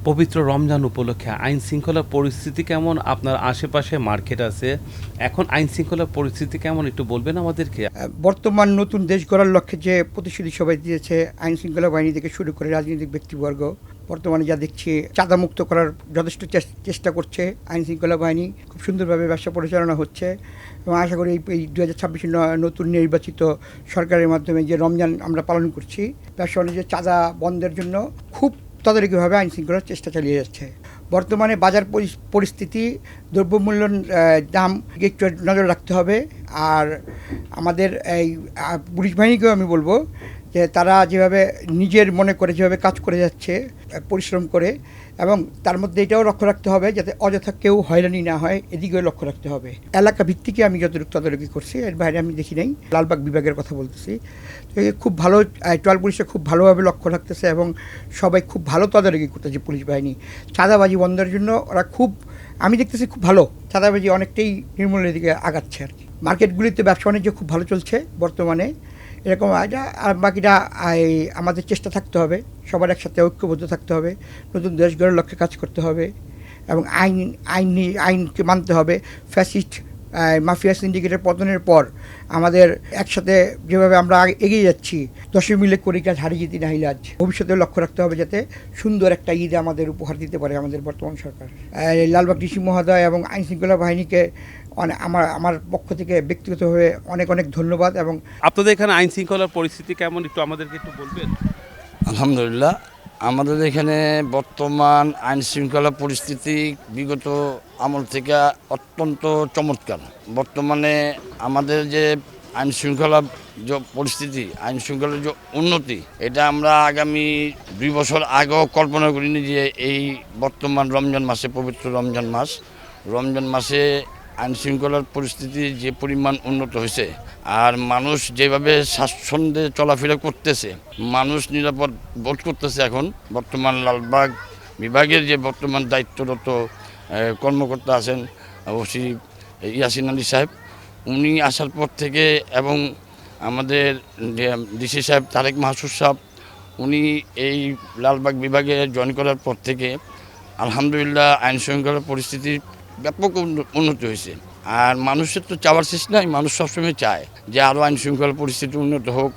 পবিত্র রমজান উপলক্ষে আইন শৃঙ্খলা পরিস্থিতি কেমন? আপনার আশেপাশে মার্কেট আছে, এখন আইন শৃঙ্খলা পরিস্থিতি কেমন একটু বলবেন আমাদেরকে? বর্তমান নতুন দেশ গড়ার লক্ষ্যে যে প্রতিশ্রুতি সবাই দিয়েছে আইন শৃঙ্খলা বাহিনী থেকে শুরু করে রাজনৈতিক ব্যক্তিবর্গ, বর্তমানে যা দেখছি চাঁদামুক্ত করার যথেষ্ট চেষ্টা করছে আইন শৃঙ্খলা বাহিনী। খুব সুন্দরভাবে ব্যবসা পরিচালনা হচ্ছে এবং আশা করি এই 2026 নতুন নির্বাচিত সরকারের মাধ্যমে যে রমজান আমরা পালন করছি, ব্যবসা বাণিজ্যের চাঁদা বন্ধের জন্য খুব তদারকিভাবে আইন শৃঙ্খলার চেষ্টা চালিয়ে যাচ্ছে। বর্তমানে বাজার পরিস্থিতি, দ্রব্যমূল্য দাম একটু নজর রাখতে হবে। আর আমাদের এই পুলিশ বাহিনীকেও আমি বলবো যে তারা যেভাবে নিজের মনে করে যেভাবে কাজ করে যাচ্ছে পরিশ্রম করে, এবং তার মধ্যে এটাও লক্ষ্য রাখতে হবে যাতে অযথা কেউ হয়রানি না হয়, এদিকেও লক্ষ্য রাখতে হবে। এলাকা ভিত্তিকে আমি যতটুকু তদারকি করছি, এর বাইরে আমি দেখি নাই। লালবাগ বিভাগের কথা বলতেছি, খুব ভালো ট্রায়াল পুলিশে খুব ভালোভাবে লক্ষ্য রাখতেছে এবং সবাই খুব ভালো তদারকি করতেছে। পুলিশ বাহিনী চাঁদাবাজি বন্ধের জন্য ওরা খুব, আমি দেখতেছি খুব ভালো, চাঁদাবাজি অনেকটাই নির্মূলের দিকে আগাচ্ছে আর কি। মার্কেটগুলিতে ব্যবসা বাণিজ্য খুব ভালো চলছে বর্তমানে। এরকম এটা আর বাকিটা আমাদের চেষ্টা থাকতে হবে, সবার একসাথে ঐক্যবদ্ধ থাকতে হবে, নতুন দেশ গড়ার লক্ষ্যে কাজ করতে হবে এবং আইনকে মানতে হবে। ফ্যাসিস্ট মাফিয়া সিন্ডিকেটের পতনের পর আমাদের একসাথে যেভাবে আমরা এগিয়ে যাচ্ছি, দশে মিলে করি কাজ হারিয়ে যেতে না হইলে আজ, ভবিষ্যতেও লক্ষ্য রাখতে হবে যাতে সুন্দর একটা ঈদ আমাদের উপহার দিতে পারে আমাদের বর্তমান সরকার। লালবাগ ডিসি মহোদয় এবং আইন শৃঙ্খলা বাহিনীকে আমার পক্ষ থেকে ব্যক্তিগতভাবে অনেক অনেক ধন্যবাদ। এবং আপনাদের এখানে আইন শৃঙ্খলার পরিস্থিতি কেমন একটু আমাদেরকে একটু বলবেন? আলহামদুলিল্লাহ, আমাদের এখানে বর্তমান আইন শৃঙ্খলা পরিস্থিতি বিগত আমল থেকে অত্যন্ত চমৎকার। বর্তমানে আমাদের যে আইন শৃঙ্খলা যে পরিস্থিতি, আইন শৃঙ্খলার যে উন্নতি, এটা আমরা আগামী 2 বছর আগেও কল্পনা করিনি যে এই বর্তমান রমজান মাসে, পবিত্র রমজান মাসে আইন শৃঙ্খলার পরিস্থিতি যে পরিমাণ উন্নত হয়েছে, আর মানুষ যেভাবে স্বাচ্ছন্দ্যে চলাফেরা করতেছে, মানুষ নিরাপদ বোধ করতেছে। এখন বর্তমান লালবাগ বিভাগের যে বর্তমান দায়িত্বরত কর্মকর্তা আছেন ওসি ইয়াসিন আলী সাহেব, উনি আসার পর থেকে, এবং আমাদের ডিসি সাহেব তারেক মাহসুদ সাহেব, উনি এই লালবাগ বিভাগে জয়েন করার পর থেকে আলহামদুলিল্লাহ আইন শৃঙ্খলার পরিস্থিতি ব্যাপক উন্নতি হয়েছে। আর মানুষের তো চাওয়ার শেষ নাই, মানুষ সবসময় চায় যে আরও আইন শৃঙ্খলা পরিস্থিতি উন্নত হোক,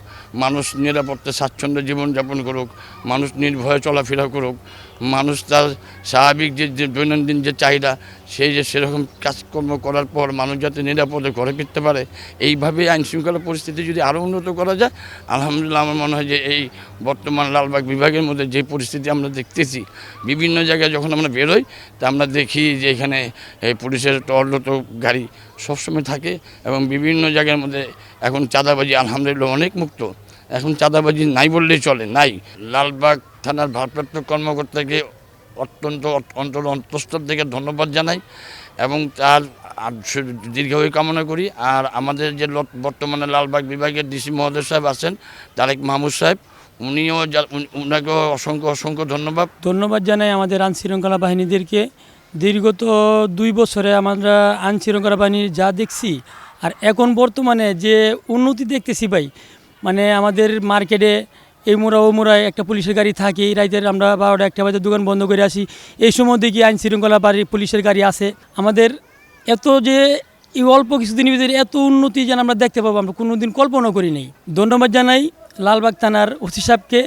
মানুষ নিরাপত্তা স্বাচ্ছন্দ্যে জীবনযাপন করুক, মানুষ নির্ভয়ে চলাফেরা করুক, মানুষ তার স্বাভাবিক যে দৈনন্দিন যে চাহিদা, সেই যে সেরকম কাজকর্ম করার পর মানুষ যাতে নিরাপদে ঘরে ফিরতে পারে। এইভাবে আইন শৃঙ্খলা পরিস্থিতি যদি আরও উন্নত করা যায়, আলহামদুলিল্লাহ আমার মনে হয় যে এই বর্তমান লালবাগ বিভাগের মধ্যে যে পরিস্থিতি আমরা দেখতেছি, বিভিন্ন জায়গায় যখন আমরা বেরোই তা আমরা দেখি যে এখানে এই পুলিশের টহলরত গাড়ি সবসময় থাকে, এবং বিভিন্ন জায়গার মধ্যে এখন চাঁদাবাজি আলহামদুলিল্লাহ অনেক মুক্ত। এখন চাঁদাবাজি নাই বললেই চলে, নাই। লালবাগ থানার ভারপ্রাপ্ত কর্মকর্তাকে অত্যন্ত অন্তঃস্থল থেকে ধন্যবাদ জানাই এবং তার দীর্ঘায়ু কামনা করি। আর আমাদের যে বর্তমানে লালবাগ বিভাগের ডিসি মহোদয় সাহেব আছেন তারেক মাহমুদ সাহেব, উনাকেও অসংখ্য ধন্যবাদ জানাই আমাদের আইন শৃঙ্খলা বাহিনীদেরকে। দীর্ঘত 2 বছরে আমরা আইন শৃঙ্খলা বাহিনীর যা দেখছি আর এখন বর্তমানে যে উন্নতি দেখতেছি ভাই, মানে আমাদের মার্কেটে এই মোড়া ও মোড়ায় একটা পুলিশের গাড়ি থাকে, রাইতের আমরা 12টা 1টা বাজে দোকান বন্ধ করে আসি, এই সময় দেখি আইন শৃঙ্খলা পুলিশের গাড়ি আছে। আমাদের এত যে এই অল্প কিছুদিনের ভিতরে এত উন্নতি যেন আমরা দেখতে পাবো, আমরা কোনোদিন কল্পনা করি নাই। ধন্যবাদ জানাই লালবাগ থানার ওসি সাহেবকে,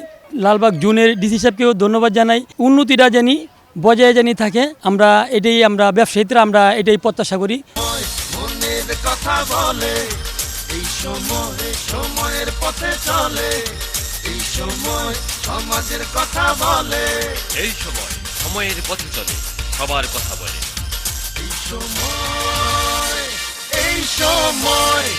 লালবাগ জোনের ডিসি সাহেবকেও ধন্যবাদ জানাই। উন্নতিটা জানি বজায় জানি থাকে, আমরা ব্যবসায়ীরা আমরা এটাই প্রত্যাশা করি। কথা বলে এই সময়ের পথে চলে, এই সময় সমাজের কথা বলে, এই সময় সময়ের পথে চলে, সবার কথা বলে। এই সময়